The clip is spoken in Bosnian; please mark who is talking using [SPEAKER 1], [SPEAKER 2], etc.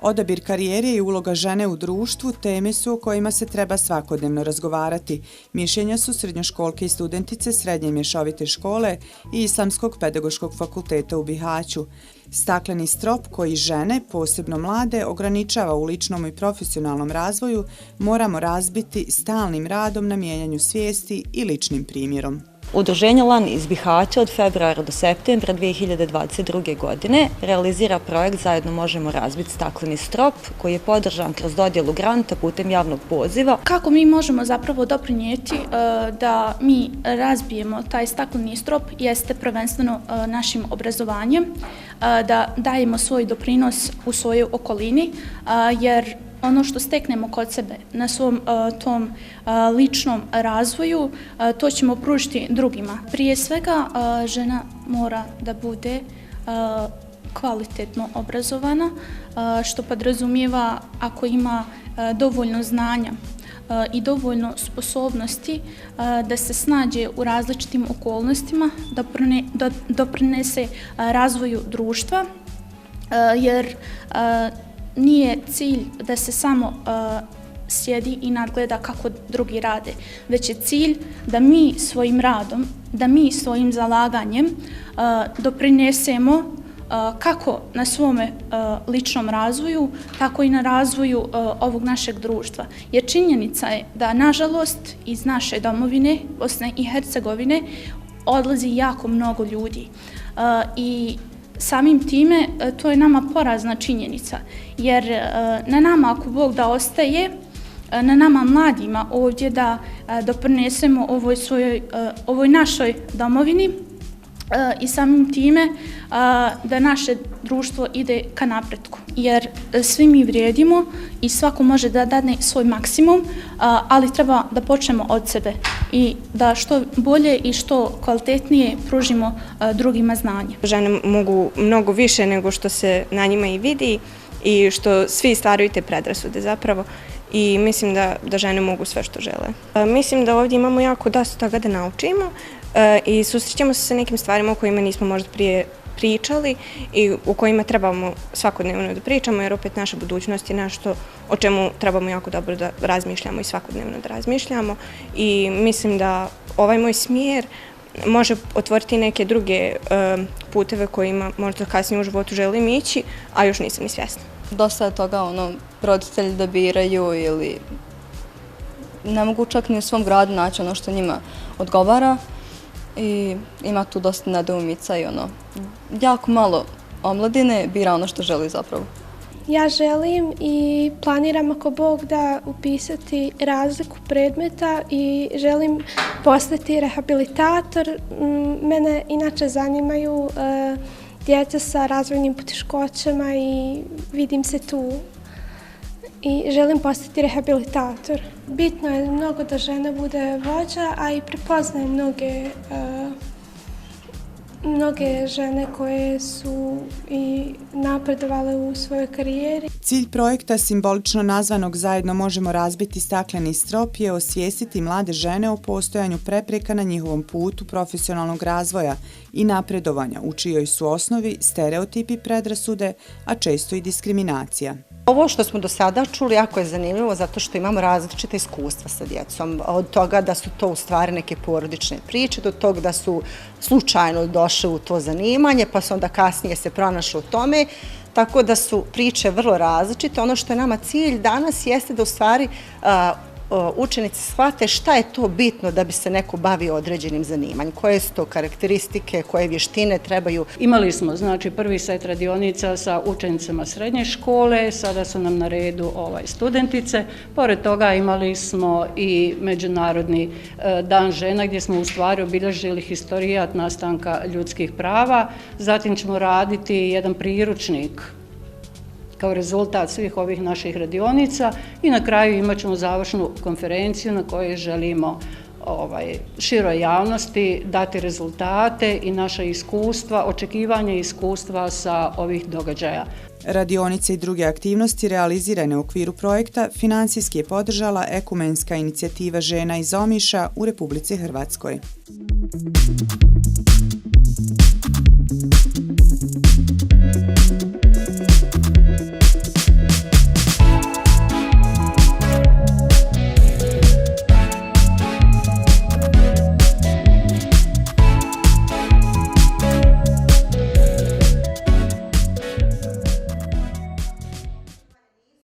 [SPEAKER 1] Odabir karijere i uloga žene u društvu teme su o kojima se treba svakodnevno razgovarati. Mišljenja su srednjoškolke i studentice Srednje mješovite škole i Islamskog pedagoškog fakulteta u Bihaću. Stakleni strop koji žene, posebno mlade, ograničava u ličnom i profesionalnom razvoju, moramo razbiti stalnim radom na mijenjanju svijesti i ličnim primjerom.
[SPEAKER 2] Udruženje LAN iz Bihaća od februara do septembra 2022. godine realizira projekt Zajedno možemo razbiti stakleni strop koji je podržan kroz dodjelu granta putem javnog poziva.
[SPEAKER 3] Kako mi možemo zapravo doprinijeti da mi razbijemo taj stakleni strop jeste prvenstveno našim obrazovanjem, da dajemo svoj doprinos u svojoj okolini, jer ono što steknemo kod sebe na svom tom ličnom razvoju, to ćemo pružiti drugima. Prije svega, žena mora da bude kvalitetno obrazovana, što podrazumijeva ako ima dovoljno znanja i dovoljno sposobnosti da se snađe u različitim okolnostima, da doprinese razvoju društva, jer nije cilj da se samo sjedi i nadgleda kako drugi rade, već je cilj da mi svojim radom, da mi svojim zalaganjem doprinesemo kako na svome ličnom razvoju, tako i na razvoju ovog našeg društva. Jer činjenica je da, nažalost, iz naše domovine, Bosne i Hercegovine, odlazi jako mnogo ljudi. I samim time to je nama porazna činjenica, jer na nama, ako Bog da ostaje, na nama mladima ovdje da doprinesemo ovoj našoj domovini i samim time da naše društvo ide ka napretku. Jer svi mi vrijedimo i svako može da dadne svoj maksimum, ali treba da počnemo od sebe i da što bolje i što kvalitetnije pružimo drugima znanje.
[SPEAKER 4] Žene mogu mnogo više nego što se na njima i vidi i što svi stvaraju te predrasude zapravo. I mislim da žene mogu sve što žele. Mislim da ovdje imamo jako dosta toga da naučimo i susrećemo se sa nekim stvarima o kojima nismo možda prije pričali i o kojima trebamo svakodnevno da pričamo, jer opet naša budućnost je nešto o čemu trebamo jako dobro da razmišljamo i svakodnevno da razmišljamo. I mislim da ovaj moj smjer može otvoriti neke druge puteve kojima možda kasnije u životu želim ići, a još nisam ni svjesna.
[SPEAKER 2] Dosta je toga roditelji da biraju ili ne mogu čak ni u svom gradu naći ono što njima odgovara i ima tu dosta nedoumica i jako malo omladine bira ono što želi zapravo.
[SPEAKER 5] Ja želim i planiram ako Bog da upisati razliku predmeta i želim postati rehabilitator. Mene inače zanimaju djeca sa razvojnim poteškoćama i vidim se tu i želim postati rehabilitator. Bitno je mnogo da žena bude vođa, a i prepoznajem mnoge žene koje su i napredovale u svojoj karijeri.
[SPEAKER 1] Cilj projekta simbolično nazvanog Zajedno možemo razbiti stakleni strop je osvijestiti mlade žene o postojanju prepreka na njihovom putu profesionalnog razvoja i napredovanja, u čijoj su osnovi stereotipi, predrasude, a često i diskriminacija.
[SPEAKER 6] Ovo što smo do sada čuli jako je zanimljivo zato što imamo različite iskustva sa djecom. Od toga da su to u stvari neke porodične priče, do toga da su slučajno došli u to zanimanje, pa su onda kasnije se pronašli u tome. Tako da su priče vrlo različite. Ono što je nama cilj danas jeste da u stvari učenici shvate šta je to bitno da bi se neko bavio određenim zanimanjem, koje su to karakteristike, koje vještine trebaju.
[SPEAKER 7] Imali smo prvi set radionica sa učenicama srednje škole, sada su nam na redu studentice. Pored toga imali smo i Međunarodni dan žena gdje smo u stvari obilježili historijat nastanka ljudskih prava. Zatim ćemo raditi jedan priručnik kao rezultat svih ovih naših radionica i na kraju imat ćemo završnu konferenciju na kojoj želimo široj javnosti dati rezultate i naša iskustva, očekivanja iskustva sa ovih događaja.
[SPEAKER 1] Radionice i druge aktivnosti realizirane u okviru projekta finansijski je podržala Ekumenska inicijativa žena iz Omiša u Republici Hrvatskoj.